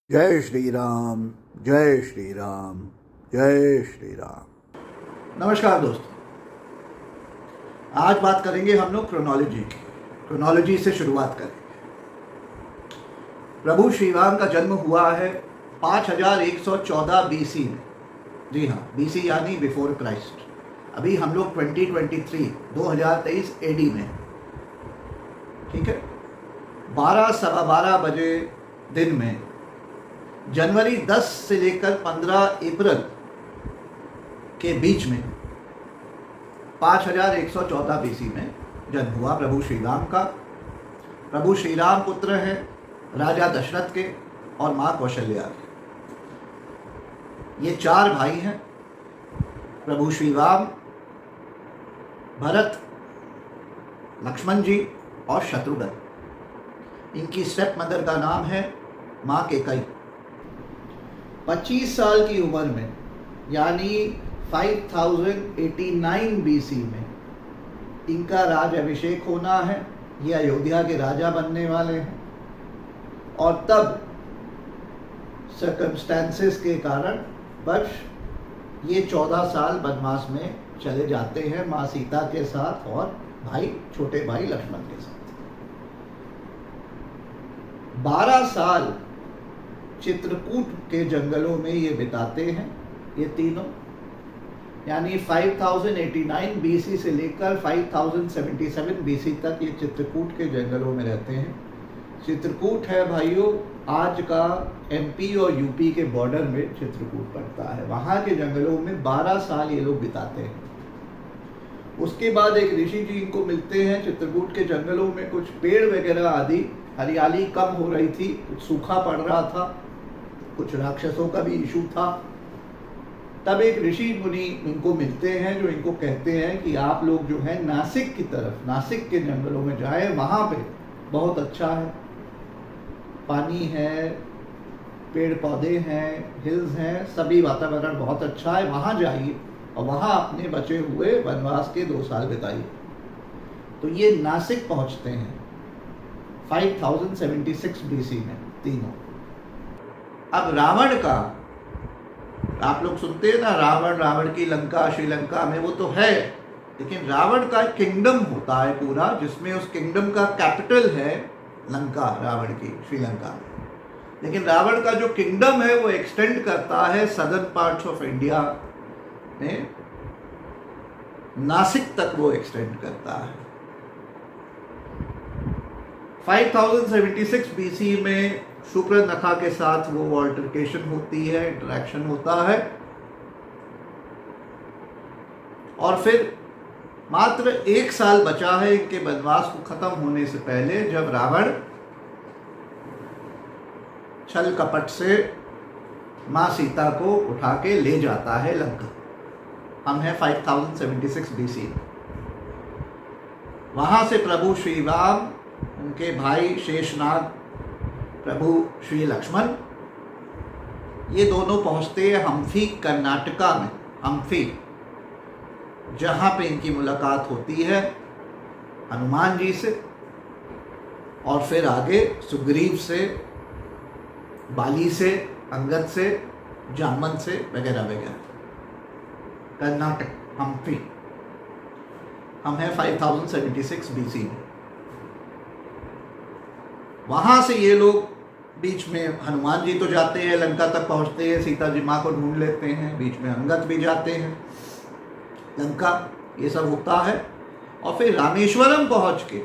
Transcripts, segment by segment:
जय श्री राम, जय श्री राम, जय श्री राम। नमस्कार दोस्तों, आज बात करेंगे हम लोग क्रोनोलॉजी की। क्रोनोलॉजी से शुरुआत करेंगे। प्रभु श्री राम का जन्म हुआ है 5114 बीसी में। जी हाँ, बीसी यानी बिफोर क्राइस्ट। अभी हम लोग 2023 एडी में, ठीक है। 12 सवा 12 बजे दिन में जनवरी 10 से लेकर 15 अप्रैल के बीच में 5114 बीसी में जन्म हुआ प्रभु श्री राम का। प्रभु श्री राम पुत्र हैं राजा दशरथ के और माँ कौशल्या के। ये 4 भाई हैं, प्रभु श्री राम, भरत, लक्ष्मण जी और शत्रुघ्न। इनकी स्टेप मदर का नाम है माँ केकई। 25 साल की उम्र में यानी 5089 बीसी में इनका राज अभिषेक होना है। ये अयोध्या के राजा बनने वाले हैं और तब सर्कमस्टेंसेस के कारण वर्ष ये 14 साल वनवास में चले जाते हैं माँ सीता के साथ और छोटे भाई लक्ष्मण के साथ। 12 साल चित्रकूट के जंगलों में ये बिताते हैं ये तीनों, यानी 5089 बीसी से लेकर 5077 बीसी तक ये चित्रकूट के जंगलों में रहते हैं। चित्रकूट है भाइयों, आज का एमपी और यूपी के बॉर्डर में चित्रकूट पड़ता है। वहाँ के जंगलों में 12 साल ये लोग बिताते हैं। उसके बाद एक ऋषि जी इनको मिलते हैं चित्रकूट के जंगलों में। कुछ पेड़ वगैरह आदि, हरियाली कम हो रही थी, कुछ सूखा पड़ रहा था, कुछ राक्षसों का भी इशू था। तब एक ऋषि मुनि इनको मिलते हैं जो इनको कहते हैं कि आप लोग जो है नासिक की तरफ, नासिक के जंगलों में जाएं, वहाँ पे बहुत अच्छा है, पानी है, पेड़ पौधे हैं, हिल्स हैं, सभी वातावरण बहुत अच्छा है, वहाँ जाइए और वहाँ अपने बचे हुए वनवास के 2 साल बिताइए। तो ये नासिक पहुँचते हैं 5076 बीसी में तीनों। अब रावण का, आप लोग सुनते हैं ना, रावण की लंका, श्रीलंका में, वो तो है, लेकिन रावण का किंगडम होता है पूरा, जिसमें उस किंगडम का कैपिटल है लंका, रावण की श्रीलंका में। लेकिन रावण का जो किंगडम है वो एक्सटेंड करता है सदर्न पार्ट्स ऑफ इंडिया में, नासिक तक वो एक्सटेंड करता है। 5076 बीसी में शुक्रनखा के साथ वो अल्टरकेशन होती है, इंटरेक्शन होता है, और फिर मात्र 1 साल बचा है इनके वनवास को खत्म होने से पहले, जब रावण छल कपट से माँ सीता को उठा के ले जाता है लंका। हम हैं 5076 बीसी। वहां से प्रभु श्री राम, उनके भाई शेषनाग, प्रभु श्री लक्ष्मण, ये दोनों पहुंचते हैं हम्फी, कर्नाटका में। हम्फी, जहाँ पे इनकी मुलाकात होती है हनुमान जी से, और फिर आगे सुग्रीव से, बाली से, अंगद से, जामन से, वगैरह वगैरह। कर्नाटक, हम्फी। हम हैं 5076 बीसी में। वहाँ से ये लोग बीच में, हनुमान जी तो जाते हैं, लंका तक पहुँचते हैं, सीता जी माँ को ढूंढ लेते हैं, बीच में अंगद भी जाते हैं लंका, ये सब होता है। और फिर रामेश्वरम पहुँच के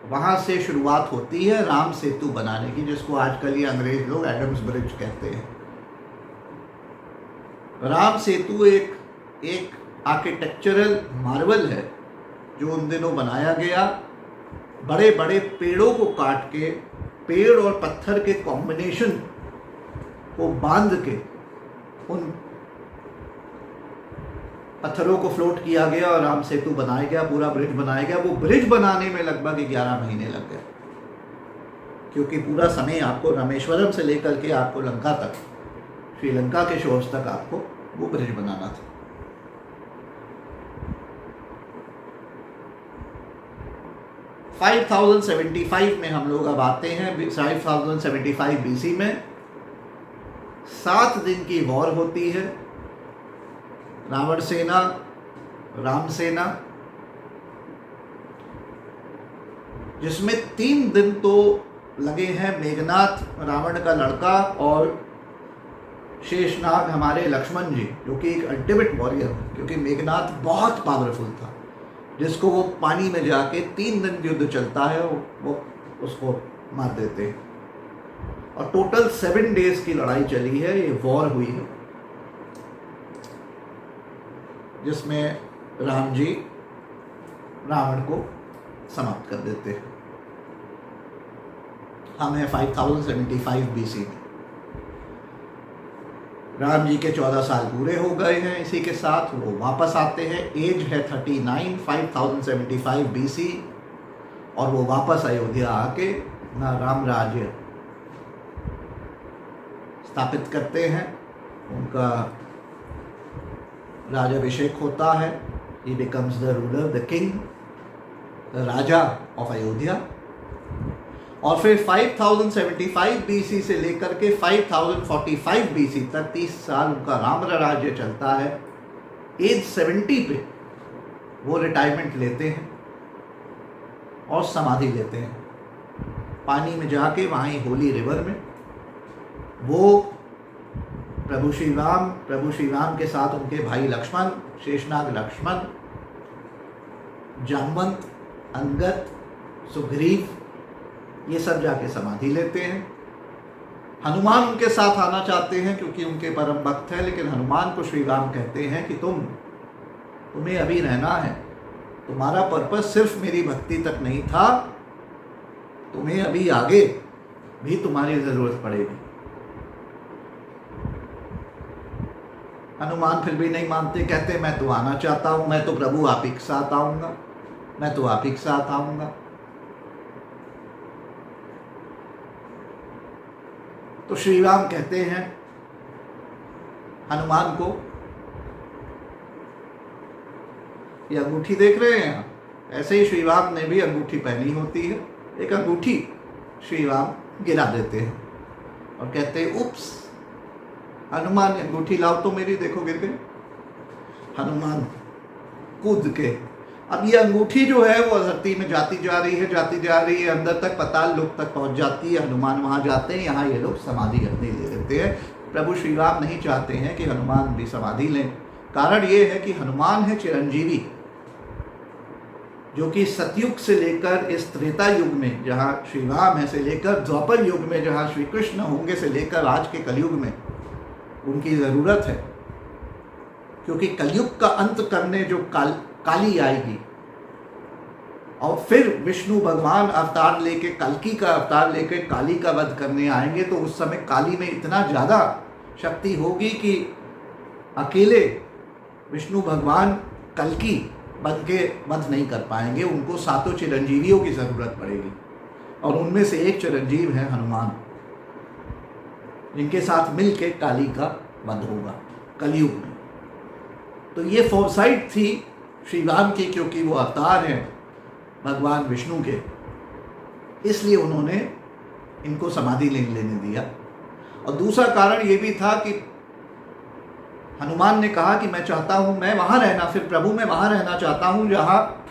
वहाँ से शुरुआत होती है राम सेतु बनाने की, जिसको आजकल ये अंग्रेज लोग एडम्स ब्रिज कहते हैं। राम सेतु एक आर्किटेक्चरल मार्वल है जो उन दिनों बनाया गया। बड़े बड़े पेड़ों को काट के, पेड़ और पत्थर के कॉम्बिनेशन को बांध के उन पत्थरों को फ्लोट किया गया और राम सेतु बनाया गया, पूरा ब्रिज बनाया गया। वो ब्रिज बनाने में लगभग 11 महीने लग गए, क्योंकि पूरा समय आपको रामेश्वरम से लेकर के आपको लंका तक, श्रीलंका के शोर्स तक आपको वो ब्रिज बनाना था। $5075 में हम लोग अब आते हैं, 5075 बीसी में। 7 दिन की वॉर होती है, रावण सेना राम सेना, जिसमें 3 दिन तो लगे हैं मेघनाथ रावण का लड़का और शेषनाग हमारे लक्ष्मण जी, जो कि एक अल्टीमेट वॉरियर है, क्योंकि मेघनाथ बहुत पावरफुल था, जिसको वो पानी में जाके 3 दिन युद्ध चलता है वो उसको मार देते हैं। और टोटल 7 डेज की लड़ाई चली है, ये वॉर हुई है, जिसमें राम जी रावण को समाप्त कर देते हैं। हम हैं 5075 BC में। राम जी के 14 साल पूरे हो गए हैं, इसी के साथ वो वापस आते हैं। एज है 39, 5075 BC, और वो वापस अयोध्या आके ना राम राज्य स्थापित करते हैं। उनका राजाभिषेक होता है, he becomes the ruler, the king, the Raja of Ayodhya. और फिर 5075 BC से लेकर के 5045 BC तक 30 साल उनका राम राज्य चलता है। एज 70 पे वो रिटायरमेंट लेते हैं और समाधि लेते हैं पानी में जाके, वहीं होली रिवर में। वो प्रभु श्री राम के साथ उनके भाई लक्ष्मण, शेषनाग लक्ष्मण, जामवंत, अंगद, सुग्रीव, ये सब जाके समाधि लेते हैं। हनुमान उनके साथ आना चाहते हैं क्योंकि उनके परम भक्त हैं, लेकिन हनुमान को श्री राम कहते हैं कि तुम्हें अभी रहना है, तुम्हारा पर्पस सिर्फ मेरी भक्ति तक नहीं था, तुम्हें अभी आगे भी तुम्हारी जरूरत पड़ेगी। हनुमान फिर भी नहीं मानते, कहते मैं तो आना चाहता हूं, मैं तो प्रभु आप ही के साथ आऊंगा, मैं तो आप ही के साथ आऊंगा। तो श्री राम कहते हैं हनुमान को, ये अंगूठी देख रहे हैं आप, ऐसे ही श्री राम ने भी अंगूठी पहनी होती है। एक अंगूठी श्री राम गिरा देते हैं और कहते हैं उप्स, हनुमान अंगूठी लाओ तो मेरी, देखो गिर गई। हनुमान कूद के, अब ये अंगूठी जो है वो धरती में जाती जा रही है, अंदर तक पाताल लोक तक पहुंच जाती है। हनुमान वहां जाते हैं, यहाँ ये लोग समाधि अपनी ले लेते हैं। प्रभु श्री राम नहीं चाहते हैं कि हनुमान भी समाधि लें। कारण ये है कि हनुमान है चिरंजीवी, जो कि सतयुग से लेकर इस त्रेता युग में जहाँ श्री राम है से लेकर द्वापर युग में जहाँ श्री कृष्ण होंगे से लेकर आज के कलयुग में उनकी ज़रूरत है। क्योंकि कलयुग का अंत करने जो काली आएगी और फिर विष्णु भगवान अवतार लेके, कल्कि का अवतार लेके काली का वध करने आएंगे, तो उस समय काली में इतना ज़्यादा शक्ति होगी कि अकेले विष्णु भगवान कल्कि बन के वध नहीं कर पाएंगे, उनको 7 चिरंजीवियों की ज़रूरत पड़ेगी। और उनमें से एक चिरंजीव है हनुमान, जिनके साथ मिल के काली का वध होगा कलयुग में। तो ये फोरसाइट थी श्री राम की, क्योंकि वो अवतार हैं भगवान विष्णु के, इसलिए उन्होंने इनको समाधि लेने दिया। और दूसरा कारण ये भी था कि हनुमान ने कहा कि मैं चाहता हूँ, मैं वहाँ रहना, फिर प्रभु मैं वहाँ रहना चाहता हूँ जहाँ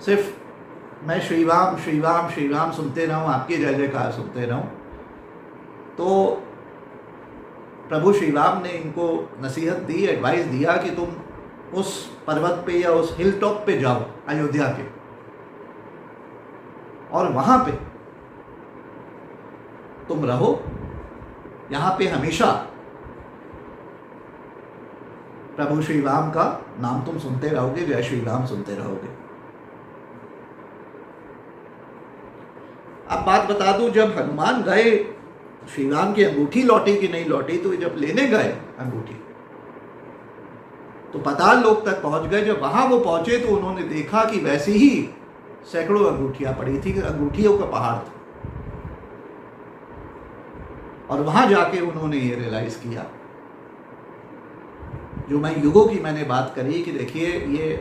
सिर्फ मैं श्री राम श्री राम श्री राम सुनते रहूँ, आपकी जय जयकार सुनते रहूँ। तो प्रभु श्री राम ने इनको नसीहत दी, एडवाइस दिया कि तुम उस पर्वत पे या उस हिल टॉप पे जाओ अयोध्या के, और वहाँ पे तुम रहो, यहाँ पे हमेशा प्रभु श्री राम का नाम तुम सुनते रहोगे, जय श्री राम सुनते रहोगे। अब बात बता दूं, जब हनुमान गए, श्री राम की अंगूठी लौटी कि नहीं लौटी, तो जब लेने गए अंगूठी तो पाताल लोक तक पहुंच गए। जब वहां वो पहुंचे तो उन्होंने देखा कि वैसे ही सैकड़ों अंगूठियां पड़ी थी, अंगूठियों का पहाड़ था। और वहां जाके उन्होंने ये रियलाइज किया, जो मैं युगों की मैंने बात करी कि देखिए ये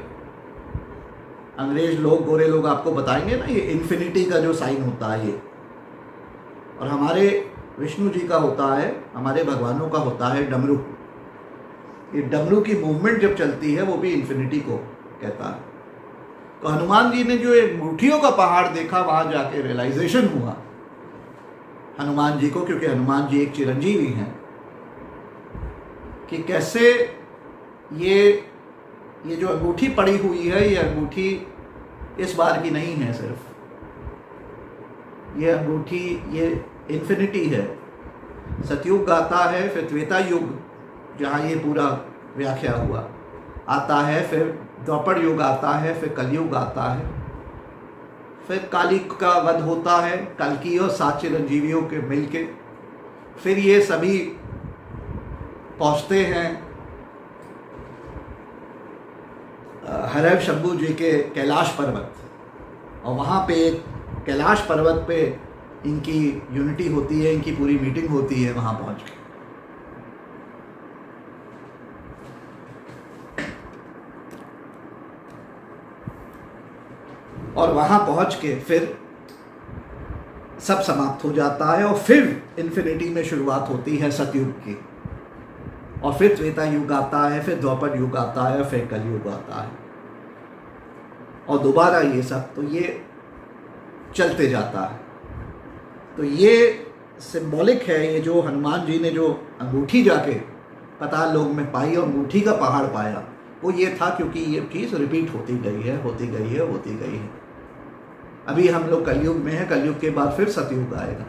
अंग्रेज लोग, गोरे लोग आपको बताएंगे ना, ये इन्फिनिटी का जो साइन होता है ये, और हमारे विष्णु जी का होता है, हमारे भगवानों का होता है डमरू। ये डमरू की मूवमेंट जब चलती है वो भी इन्फिनिटी को कहता है। तो हनुमान जी ने जो एक अंगूठियों का पहाड़ देखा, वहां जाके रियलाइजेशन हुआ हनुमान जी को, क्योंकि हनुमान जी एक चिरंजीवी हैं, कि कैसे ये जो अंगूठी पड़ी हुई है, ये अंगूठी इस बार की नहीं है सिर्फ, ये अंगूठी ये इन्फिनिटी है। सतयुग आता है, फिर त्रेता युग जहाँ ये पूरा व्याख्या हुआ आता है, फिर द्वापर युग आता है, फिर कलयुग आता है, फिर काली का वध होता है, कल्कि और 7 चिरंजीवियों के मिलके, फिर ये सभी पहुँचते हैं हरव शंभू जी के कैलाश पर्वत, और वहाँ पे एक कैलाश पर्वत पे इनकी यूनिटी होती है, इनकी पूरी मीटिंग होती है वहाँ पहुँच के। और वहाँ पहुँच के फिर सब समाप्त हो जाता है, और फिर इन्फिनिटी में शुरुआत होती है सतयुग की, और फिर त्रेता युग आता है, फिर द्वापर युग आता है, फिर कलयुग आता है, और दोबारा ये सब, तो ये चलते जाता है। तो ये सिंबॉलिक है, ये जो हनुमान जी ने जो अंगूठी जाके पाताल लोक में पाई और अंगूठी का पहाड़ पाया, वो ये था क्योंकि ये चीज़ रिपीट होती गई है, होती गई है, होती गई है। अभी हम लोग कलयुग में हैं, कलयुग के बाद फिर सतयुग आएगा,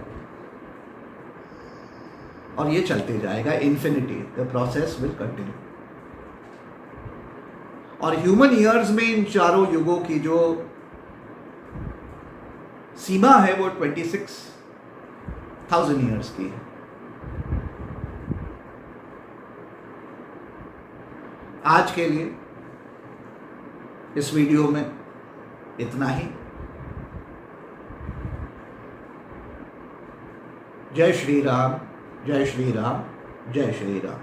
और ये चलते जाएगा infinity, the process will continue. और ह्यूमन ईयर्स में इन चारों युगों की जो सीमा है वो 26,000 ईयर्स की है। आज के लिए इस वीडियो में इतना ही। जय श्री राम, जय श्री राम, जय श्री राम।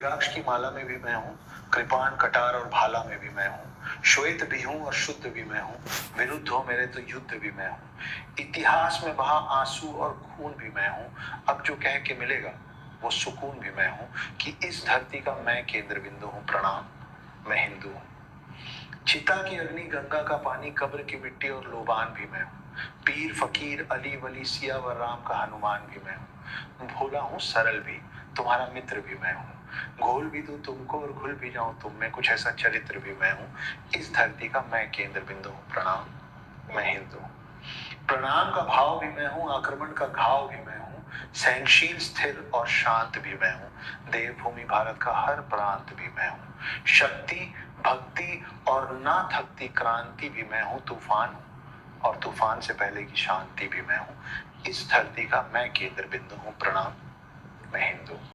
रुद्राक्ष की माला में भी मैं हूँ, कृपाण कटार और भाला में भी मैं हूँ, श्वेत भी हूँ और शुद्ध भी मैं हूँ, विरुद्ध हो मेरे तो युद्ध भी मैं हूँ, इतिहास में बहा आंसू और खून भी मैं हूँ, अब जो कह के मिलेगा वो सुकून भी मैं हूँ, कि इस धरती का मैं केंद्र बिंदु हूँ, प्रणाम मैं हिंदू हूँ। चिता की अग्नि, गंगा का पानी, कब्र की मिट्टी और लोबान भी मैं हूँ, पीर फकीर अली वली सियावर राम का हनुमान भी मैं हूँ, भोला हूँ सरल भी, तुम्हारा मित्र भी मैं हूँ, घोल भी दूं तुमको और घुल भी जाऊं तुम में, कुछ ऐसा चरित्र भी मैं हूँ, इस धरती का मैं केंद्र बिंदु हूँ, प्रणाम मैं हिंदू हूँ। प्रणाम का भाव भी मैं हूँ, आक्रमण का घाव भी मैं हूँ, सहनशील स्थिर और शांत भी मैं हूँ, देवभूमि भारत का हर प्रांत भी मैं हूँ, शक्ति भक्ति और ना थकती क्रांति भी मैं हूँ, तूफान हूँ और तूफान से पहले की शांति भी मैं हूँ, इस धरती का मैं केंद्र बिंदु हूँ, प्रणाम मैं हिंदू।